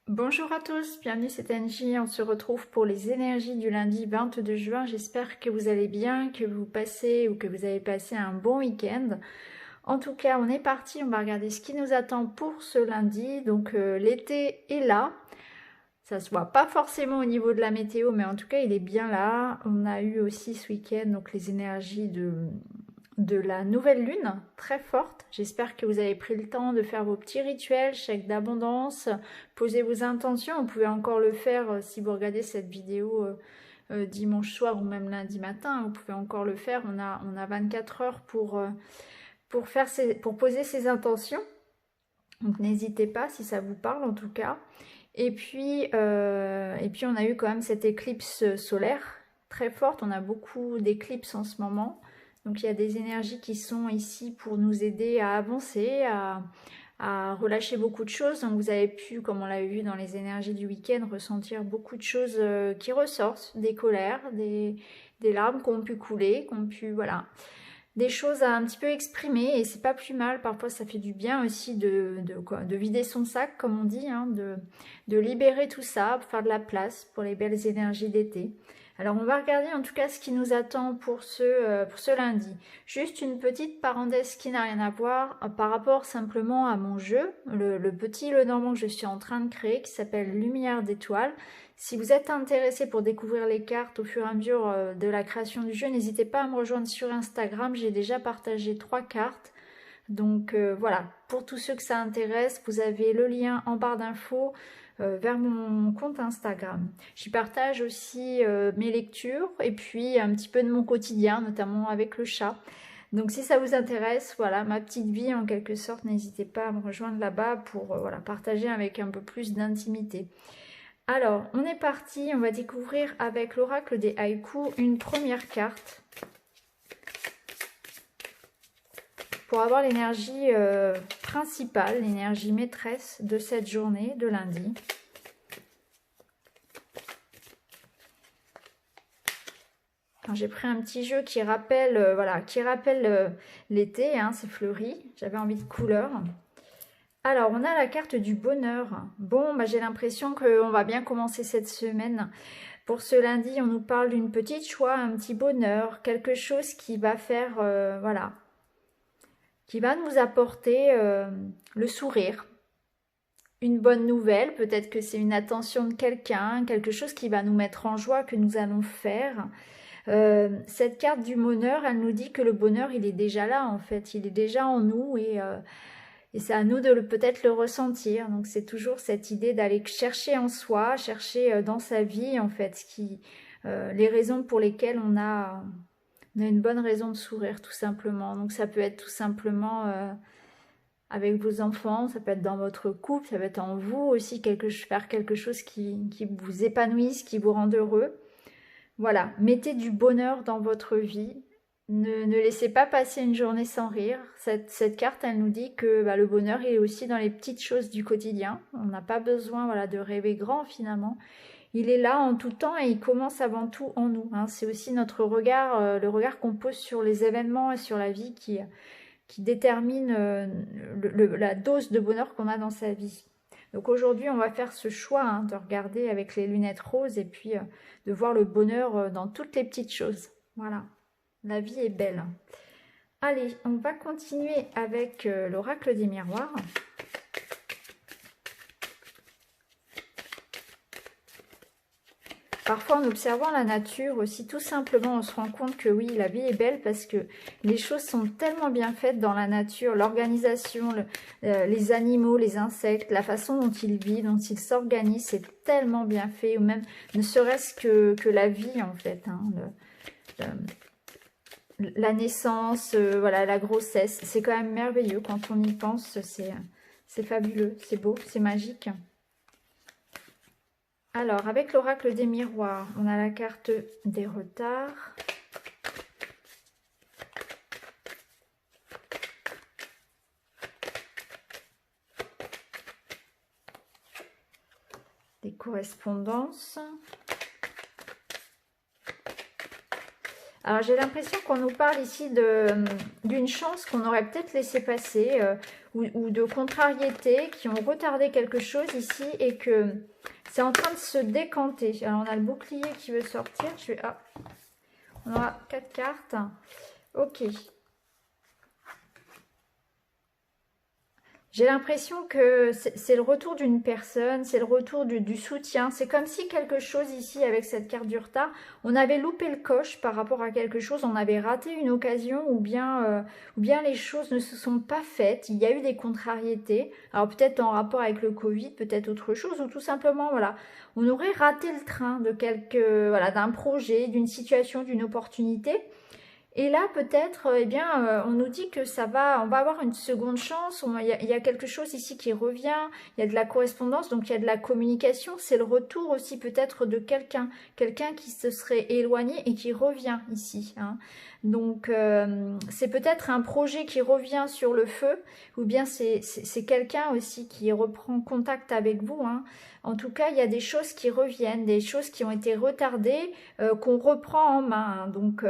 Bonjour à tous, bienvenue, c'est Angie. On se retrouve pour les énergies du lundi 22 juin. J'espère que vous allez bien, que vous passez ou que vous avez passé un bon week-end. En tout cas, on est parti, on va regarder ce qui nous attend pour ce lundi. Donc l'été est là. Ça se voit pas forcément au niveau de la météo, mais en tout cas, il est bien là. On a eu aussi ce week-end donc les énergies de la nouvelle lune, très forte. J'espère que vous avez pris le temps de faire vos petits rituels, chèques d'abondance, posez vos intentions. Vous pouvez encore le faire si vous regardez cette vidéo dimanche soir ou même lundi matin. Vous pouvez encore le faire. On a 24 heures pour poser ses intentions. Donc n'hésitez pas si ça vous parle en tout cas. Et puis on a eu quand même cette éclipse solaire très forte. On a beaucoup d'éclipses en ce moment. Donc il y a des énergies qui sont ici pour nous aider à avancer, à relâcher beaucoup de choses. Donc vous avez pu, comme on l'a vu dans les énergies du week-end, ressentir beaucoup de choses qui ressortent, des colères, des larmes qui ont pu couler, qui ont pu, voilà, des choses à un petit peu exprimer, et c'est pas plus mal. Parfois ça fait du bien aussi de vider son sac, comme on dit, hein, de libérer tout ça, pour faire de la place pour les belles énergies d'été. Alors on va regarder en tout cas ce qui nous attend pour ce lundi. Juste une petite parenthèse qui n'a rien à voir par rapport simplement à mon jeu, le petit Lenormand que je suis en train de créer, qui s'appelle Lumière d'étoiles. Si vous êtes intéressé pour découvrir les cartes au fur et à mesure de la création du jeu, n'hésitez pas à me rejoindre sur Instagram. J'ai déjà partagé 3 cartes. Donc voilà, pour tous ceux que ça intéresse, vous avez le lien en barre d'infos vers mon compte Instagram. J'y partage aussi mes lectures et puis un petit peu de mon quotidien, notamment avec le chat. Donc si ça vous intéresse, voilà, ma petite vie en quelque sorte, n'hésitez pas à me rejoindre là-bas pour voilà, partager avec un peu plus d'intimité. Alors, on est parti, on va découvrir avec l'oracle des haïkus une première carte pour avoir l'énergie principale, l'énergie maîtresse de cette journée de lundi. J'ai pris un petit jeu qui rappelle, voilà, l'été, hein, c'est fleuri, j'avais envie de couleur. Alors, on a la carte du bonheur. Bon, j'ai l'impression qu'on va bien commencer cette semaine. Pour ce lundi, on nous parle d'une petite joie, un petit bonheur, quelque chose qui va faire, voilà, qui va nous apporter le sourire. Une bonne nouvelle, peut-être que c'est une attention de quelqu'un, quelque chose qui va nous mettre en joie, que nous allons faire. Cette carte du bonheur, elle nous dit que le bonheur, il est déjà là en fait, il est déjà en nous et c'est à nous de peut-être le ressentir. Donc c'est toujours cette idée d'aller chercher en soi, chercher dans sa vie en fait, les raisons pour lesquelles on a une bonne raison de sourire tout simplement. Donc ça peut être tout simplement avec vos enfants, ça peut être dans votre couple, ça peut être en vous aussi, faire quelque chose qui vous épanouisse, qui vous rende heureux. Voilà, mettez du bonheur dans votre vie. Ne laissez pas passer une journée sans rire. Cette carte, elle nous dit que le bonheur, il est aussi dans les petites choses du quotidien. On n'a pas besoin, voilà, de rêver grand finalement. Il est là en tout temps et il commence avant tout en nous, hein. C'est aussi notre regard, le regard qu'on pose sur les événements et sur la vie qui détermine la dose de bonheur qu'on a dans sa vie. Donc aujourd'hui, on va faire ce choix, hein, de regarder avec les lunettes roses et puis de voir le bonheur dans toutes les petites choses. Voilà, la vie est belle. Allez, on va continuer avec l'oracle des miroirs. Parfois, en observant la nature aussi, tout simplement, on se rend compte que oui, la vie est belle parce que les choses sont tellement bien faites dans la nature. L'organisation, les animaux, les insectes, la façon dont ils vivent, dont ils s'organisent, c'est tellement bien fait. Ou même, ne serait-ce que la vie, en fait. Hein, la naissance, voilà, la grossesse. C'est quand même merveilleux quand on y pense. C'est fabuleux, c'est beau, c'est magique. Alors, avec l'oracle des miroirs, on a la carte des retards. Des correspondances. Alors j'ai l'impression qu'on nous parle ici d'une chance qu'on aurait peut-être laissé passer ou de contrariétés qui ont retardé quelque chose ici et que c'est en train de se décanter. Alors on a le bouclier qui veut sortir. Ah, on aura 4 cartes. Ok. J'ai l'impression que c'est le retour d'une personne, c'est le retour du soutien. C'est comme si quelque chose ici, avec cette carte du retard, on avait loupé le coche par rapport à quelque chose, on avait raté une occasion ou bien les choses ne se sont pas faites. Il y a eu des contrariétés. Alors peut-être en rapport avec le Covid, peut-être autre chose, ou tout simplement, voilà, on aurait raté le train de d'un projet, d'une situation, d'une opportunité. Et là, peut-être, on nous dit que on va avoir une seconde chance. Il y a quelque chose ici qui revient. Il y a de la correspondance, donc il y a de la communication. C'est le retour aussi peut-être de quelqu'un qui se serait éloigné et qui revient ici. Hein. Donc, c'est peut-être un projet qui revient sur le feu, ou bien c'est quelqu'un aussi qui reprend contact avec vous. Hein. En tout cas, il y a des choses qui reviennent, des choses qui ont été retardées, qu'on reprend en main. Hein. Donc,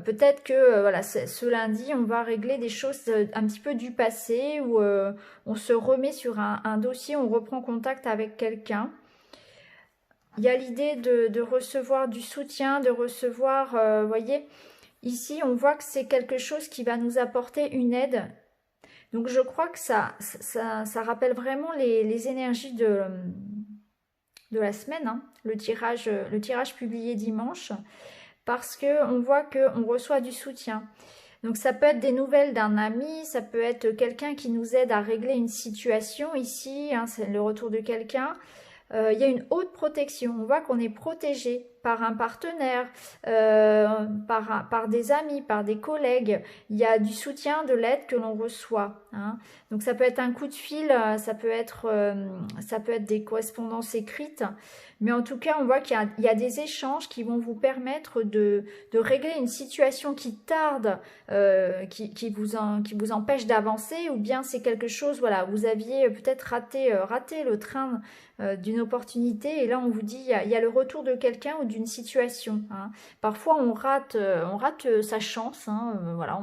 peut-être que voilà, ce lundi, on va régler des choses un petit peu du passé où on se remet sur un dossier, on reprend contact avec quelqu'un. Il y a l'idée de recevoir du soutien, de recevoir, vous voyez, ici on voit que c'est quelque chose qui va nous apporter une aide. Donc je crois que ça rappelle vraiment les énergies de la semaine, hein, le tirage publié dimanche. Parce qu'on voit qu'on reçoit du soutien. Donc ça peut être des nouvelles d'un ami, ça peut être quelqu'un qui nous aide à régler une situation ici, hein, c'est le retour de quelqu'un. Il y a une haute protection, on voit qu'on est protégé par un partenaire, par des amis, par des collègues. Il y a du soutien, de l'aide que l'on reçoit. Hein. Donc ça peut être un coup de fil, ça peut être des correspondances écrites. Mais en tout cas, on voit qu'il y a des échanges qui vont vous permettre de régler une situation qui tarde, qui vous empêche d'avancer, ou bien c'est quelque chose, voilà, vous aviez peut-être raté le train d'une opportunité, et là on vous dit il y a le retour de quelqu'un ou d'une situation. Hein. Parfois on rate sa chance, hein, voilà,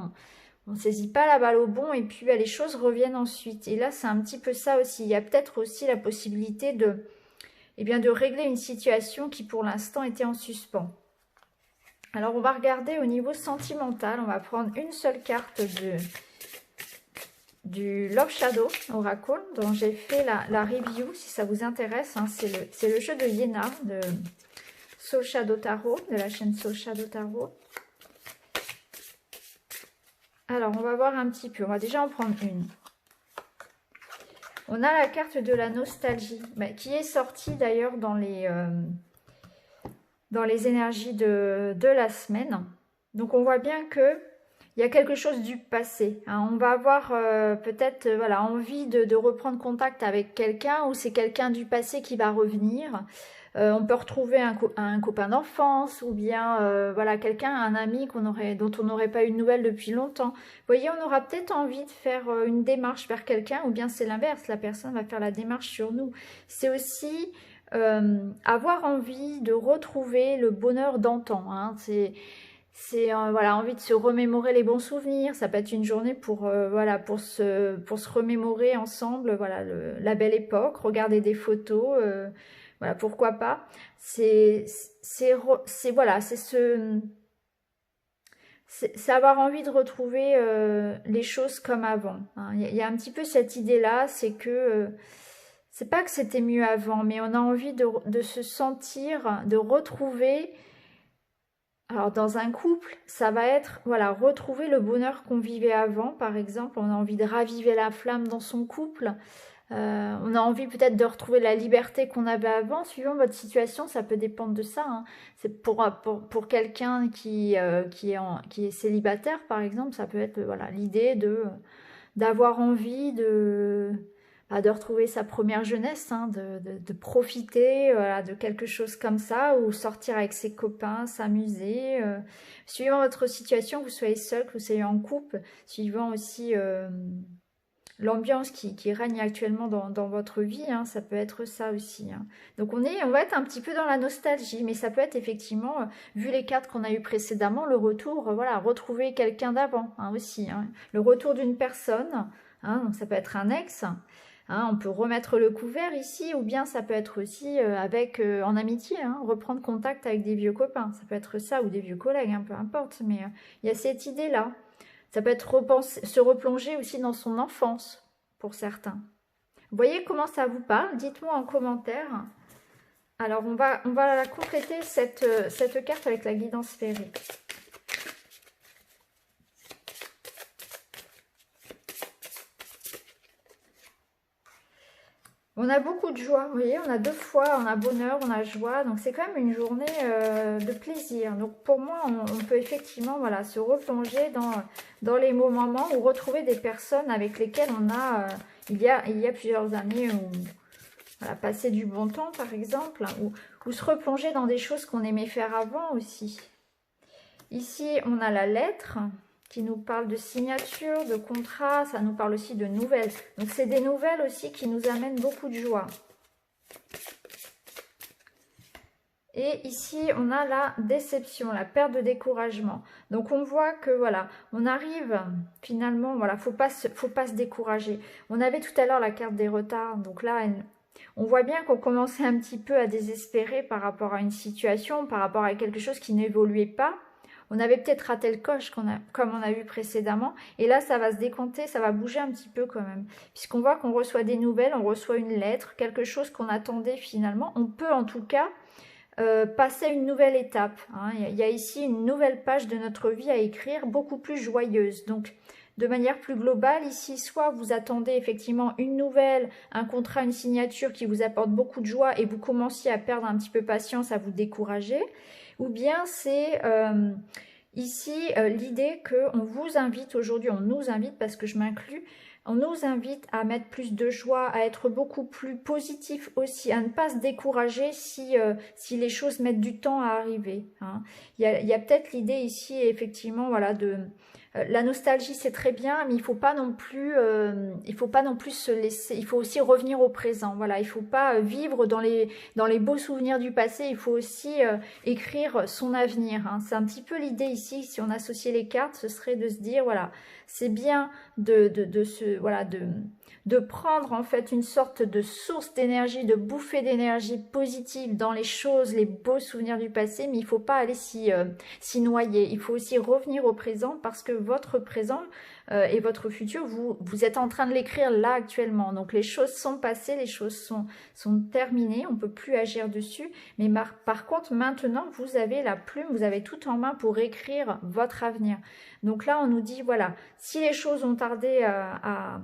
on ne saisit pas la balle au bon, et puis les choses reviennent ensuite. Et là c'est un petit peu ça aussi. Il y a peut-être aussi la possibilité de régler une situation qui pour l'instant était en suspens. Alors on va regarder au niveau sentimental, on va prendre une seule carte du Love Shadow Oracle dont j'ai fait la review si ça vous intéresse. Hein. C'est le jeu de Yéna de Soul Shadow Tarot, de la chaîne Soul Shadow Tarot. Alors on va voir un petit peu, on va déjà en prendre une. On a la carte de la nostalgie, qui est sortie d'ailleurs dans les énergies de la semaine. Donc on voit bien que il y a quelque chose du passé. Hein. On va avoir peut-être envie de reprendre contact avec quelqu'un, ou c'est quelqu'un du passé qui va revenir. On peut retrouver un copain d'enfance, ou bien quelqu'un, un ami dont on n'aurait pas eu de nouvelles depuis longtemps. Vous voyez, on aura peut-être envie de faire une démarche vers quelqu'un, ou bien c'est l'inverse, la personne va faire la démarche sur nous. C'est aussi avoir envie de retrouver le bonheur d'antan. Hein. C'est envie de se remémorer les bons souvenirs. Ça peut être une journée pour se remémorer ensemble, la belle époque, regarder des photos, pourquoi pas. C'est avoir envie de retrouver les choses comme avant. Hein. Il y a un petit peu cette idée-là, c'est que c'est pas que c'était mieux avant, mais on a envie de se sentir, de retrouver. Alors dans un couple, ça va être retrouver le bonheur qu'on vivait avant, par exemple. On a envie de raviver la flamme dans son couple. On a envie peut-être de retrouver la liberté qu'on avait avant. Suivant votre situation, ça peut dépendre de ça. Hein. C'est pour quelqu'un qui est célibataire, par exemple, ça peut être l'idée d'avoir envie de retrouver sa première jeunesse, hein, de profiter de quelque chose comme ça, ou sortir avec ses copains, s'amuser. Suivant votre situation, que vous soyez seul, que vous soyez en couple, suivant aussi l'ambiance qui règne actuellement dans votre vie, hein, ça peut être ça aussi. Hein. Donc on va être un petit peu dans la nostalgie, mais ça peut être effectivement, vu les cartes qu'on a eues précédemment, le retour, voilà, retrouver quelqu'un d'avant hein, aussi. Hein. Le retour d'une personne, hein, donc ça peut être un ex. Hein, on peut remettre le couvert ici, ou bien ça peut être aussi en amitié, hein, reprendre contact avec des vieux copains. Ça peut être ça, ou des vieux collègues, hein, peu importe. Mais il y a cette idée-là. Ça peut être se replonger aussi dans son enfance, pour certains. Vous voyez comment ça vous parle? Dites-moi en commentaire. Alors, on va la compléter, cette carte, avec la guidance féerique. On a beaucoup de joie, vous voyez, on a 2 fois, on a bonheur, on a joie, donc c'est quand même une journée de plaisir. Donc pour moi, on peut effectivement voilà, se replonger dans les moments ou retrouver des personnes avec lesquelles on a, il y a plusieurs années, voilà, passé du bon temps par exemple, ou se replonger dans des choses qu'on aimait faire avant aussi. Ici, on a la lettre qui nous parle de signature, de contrat, ça nous parle aussi de nouvelles. Donc c'est des nouvelles aussi qui nous amènent beaucoup de joie. Et ici, on a la déception, la perte de découragement. Donc on voit que voilà, on arrive finalement, voilà, faut pas se décourager. On avait tout à l'heure la carte des retards, donc là, on voit bien qu'on commençait un petit peu à désespérer par rapport à une situation, par rapport à quelque chose qui n'évoluait pas. On avait peut-être raté le coche, comme on a vu précédemment. Et là, ça va se décompter, ça va bouger un petit peu quand même. Puisqu'on voit qu'on reçoit des nouvelles, on reçoit une lettre, quelque chose qu'on attendait finalement. On peut en tout cas passer à une nouvelle étape. Hein. Il y a ici une nouvelle page de notre vie à écrire, beaucoup plus joyeuse. Donc, de manière plus globale, ici, soit vous attendez effectivement une nouvelle, un contrat, une signature qui vous apporte beaucoup de joie et vous commenciez à perdre un petit peu patience, à vous décourager. Ou bien c'est ici l'idée qu'on vous invite aujourd'hui, on nous invite parce que je m'inclus, on nous invite à mettre plus de joie, à être beaucoup plus positif aussi, à ne pas se décourager si les choses mettent du temps à arriver. Hein. Il y a peut-être l'idée ici effectivement voilà de... la nostalgie c'est très bien, mais il faut pas non plus se laisser. Il faut aussi revenir au présent. Voilà, il faut pas vivre dans les beaux souvenirs du passé. Il faut aussi écrire son avenir. Hein. C'est un petit peu l'idée ici. Si on associait les cartes, ce serait de se dire voilà, c'est bien de prendre en fait une sorte de source d'énergie, de bouffée d'énergie positive dans les choses, les beaux souvenirs du passé, mais il ne faut pas aller s'y noyer. Il faut aussi revenir au présent parce que votre présent et votre futur, vous êtes en train de l'écrire là actuellement. Donc les choses sont passées, les choses sont terminées, on ne peut plus agir dessus. Mais par contre, maintenant, vous avez la plume, vous avez tout en main pour écrire votre avenir. Donc là, on nous dit, voilà, si les choses ont tardé à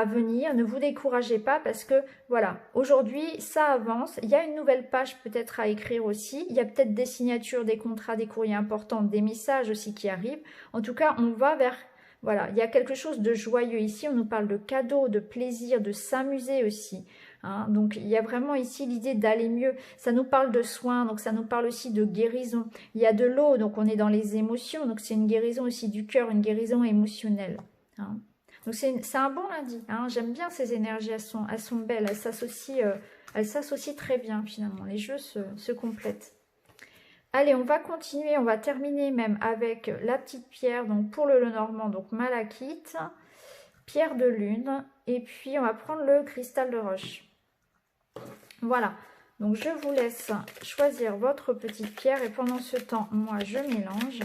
venir, ne vous découragez pas parce que voilà, aujourd'hui ça avance, il y a une nouvelle page peut-être à écrire aussi, il y a peut-être des signatures, des contrats, des courriers importants, des messages aussi qui arrivent. En tout cas, on va vers, voilà, il y a quelque chose de joyeux ici, on nous parle de cadeaux, de plaisir, de s'amuser aussi. Hein, donc il y a vraiment ici l'idée d'aller mieux, ça nous parle de soins, donc ça nous parle aussi de guérison. Il y a de l'eau, donc on est dans les émotions, donc c'est une guérison aussi du cœur, une guérison émotionnelle. Hein. Donc c'est un bon lundi, hein. J'aime bien ces énergies, elles sont belles, elles s'associent très bien finalement, les jeux se complètent. Allez, on va continuer, on va terminer même avec la petite pierre, donc pour le Lenormand, donc malachite, pierre de lune, et puis on va prendre le cristal de roche. Voilà, donc je vous laisse choisir votre petite pierre et pendant ce temps, moi je mélange.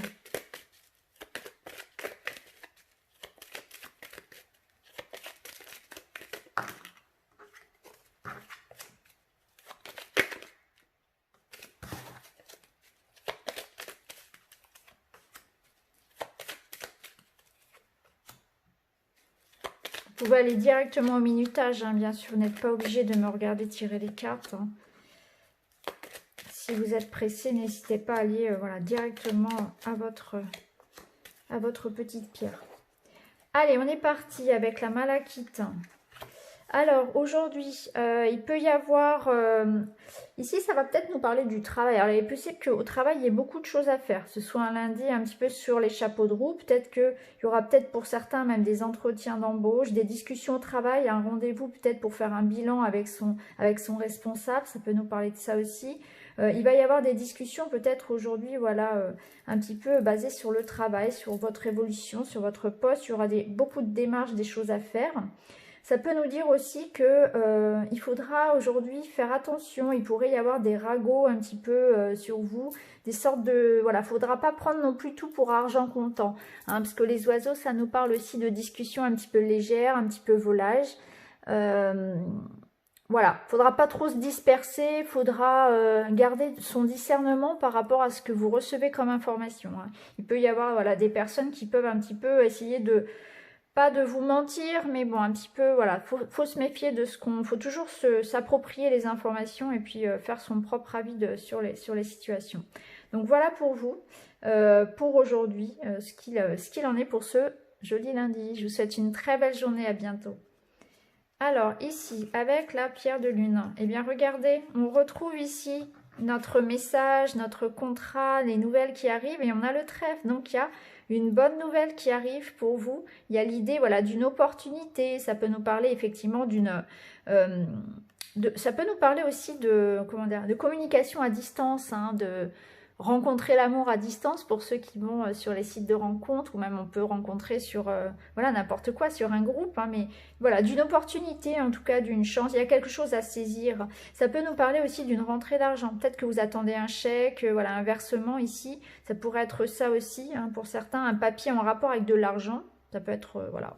Vous pouvez aller directement au minutage, hein, bien sûr, vous n'êtes pas obligé de me regarder tirer les cartes. Hein. Si vous êtes pressé, n'hésitez pas à aller voilà, directement à votre petite pierre. Allez, on est parti avec la malachite, Alors aujourd'hui, il peut y avoir, ici ça va peut-être nous parler du travail. Alors il est possible qu'au travail il y ait beaucoup de choses à faire. Ce soit un lundi un petit peu sur les chapeaux de roue. Peut-être qu'il y aura peut-être pour certains même des entretiens d'embauche, des discussions au travail, un rendez-vous peut-être pour faire un bilan avec son responsable. Ça peut nous parler de ça aussi. Il va y avoir des discussions peut-être aujourd'hui, voilà, un petit peu basées sur le travail, sur votre évolution, sur votre poste. Il y aura beaucoup de démarches, des choses à faire. Ça peut nous dire aussi que il faudra aujourd'hui faire attention, il pourrait y avoir des ragots un petit peu sur vous, des sortes de... Voilà, faudra pas prendre non plus tout pour argent comptant, hein, parce que les oiseaux, ça nous parle aussi de discussions un petit peu légères, un petit peu volage. Voilà, faudra pas trop se disperser, faudra garder son discernement par rapport à ce que vous recevez comme information, hein. Il peut y avoir voilà, des personnes qui peuvent un petit peu essayer de pas de vous mentir, mais bon, un petit peu, voilà, faut se méfier de ce qu'on... Faut toujours s'approprier les informations et puis faire son propre avis sur les situations. Donc voilà pour vous, pour aujourd'hui, ce qu'il en est pour ce joli lundi. Je vous souhaite une très belle journée, à bientôt. Alors ici, avec la pierre de lune, eh bien regardez, on retrouve ici notre message, notre contrat, les nouvelles qui arrivent et on a le trèfle. Donc il y a une bonne nouvelle qui arrive pour vous. Il y a l'idée voilà, d'une opportunité, ça peut nous parler effectivement ça peut nous parler aussi comment dire, de communication à distance, hein, de rencontrer l'amour à distance pour ceux qui vont sur les sites de rencontres ou même on peut rencontrer sur voilà n'importe quoi sur un groupe, hein, mais voilà d'une opportunité en tout cas d'une chance, il y a quelque chose à saisir. Ça peut nous parler aussi d'une rentrée d'argent, peut-être que vous attendez un chèque, voilà un versement ici, ça pourrait être ça aussi, hein, pour certains un papier en rapport avec de l'argent, ça peut être voilà.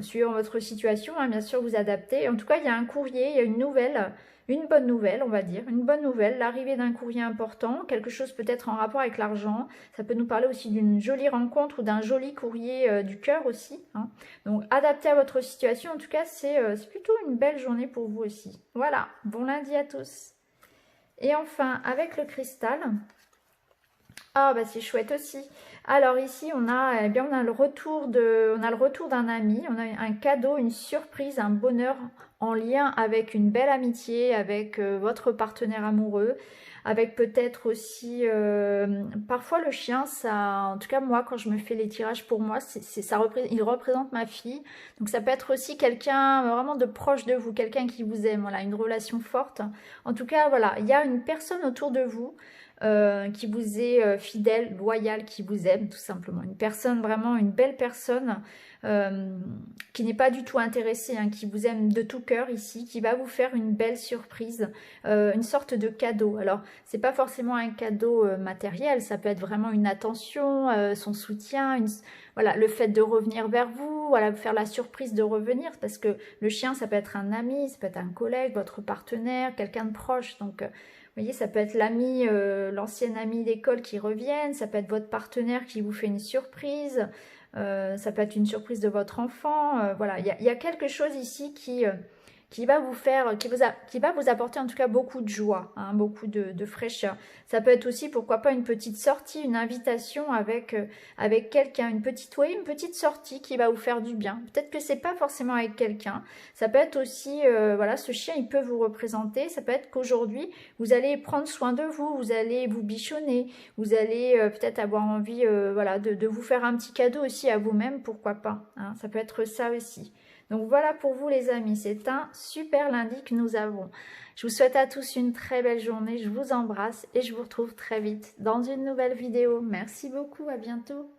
Suivant votre situation, hein, bien sûr, vous adaptez. En tout cas, il y a un courrier, il y a une nouvelle, une bonne nouvelle, on va dire. Une bonne nouvelle, l'arrivée d'un courrier important, quelque chose peut-être en rapport avec l'argent. Ça peut nous parler aussi d'une jolie rencontre ou d'un joli courrier du cœur aussi, hein. Donc, adapté à votre situation, en tout cas, c'est plutôt une belle journée pour vous aussi. Voilà, bon lundi à tous. Et enfin, avec le cristal... Ah bah c'est chouette aussi. Alors ici on a, eh bien, on a le retour d'un ami, on a un cadeau, une surprise, un bonheur en lien avec une belle amitié, avec votre partenaire amoureux, avec peut-être aussi parfois le chien, ça, en tout cas moi quand je me fais les tirages pour moi, il représente ma fille. Donc ça peut être aussi quelqu'un vraiment de proche de vous, quelqu'un qui vous aime, voilà, une relation forte. En tout cas voilà, il y a une personne autour de vous qui vous est fidèle, loyal, qui vous aime tout simplement. Une personne vraiment, une belle personne qui n'est pas du tout intéressée, hein, qui vous aime de tout cœur ici, qui va vous faire une belle surprise, une sorte de cadeau. Alors, c'est pas forcément un cadeau matériel, ça peut être vraiment une attention, son soutien, voilà, le fait de revenir vers vous, voilà, vous faire la surprise de revenir, parce que le chien, ça peut être un ami, ça peut être un collègue, votre partenaire, quelqu'un de proche, donc... Vous voyez, ça peut être l'ami, l'ancien ami d'école qui revienne, ça peut être votre partenaire qui vous fait une surprise, ça peut être une surprise de votre enfant. Voilà, il y a quelque chose ici qui va vous faire, qui va vous apporter en tout cas beaucoup de joie, hein, beaucoup de fraîcheur. Ça peut être aussi, pourquoi pas, une petite sortie, une invitation avec quelqu'un, une petite sortie qui va vous faire du bien. Peut-être que c'est pas forcément avec quelqu'un. Ça peut être aussi, voilà, ce chien, il peut vous représenter. Ça peut être qu'aujourd'hui, vous allez prendre soin de vous, vous allez vous bichonner, vous allez peut-être avoir envie, voilà, de vous faire un petit cadeau aussi à vous-même, pourquoi pas, hein. Ça peut être ça aussi. Donc voilà pour vous les amis, c'est un super lundi que nous avons. Je vous souhaite à tous une très belle journée, je vous embrasse et je vous retrouve très vite dans une nouvelle vidéo. Merci beaucoup, à bientôt.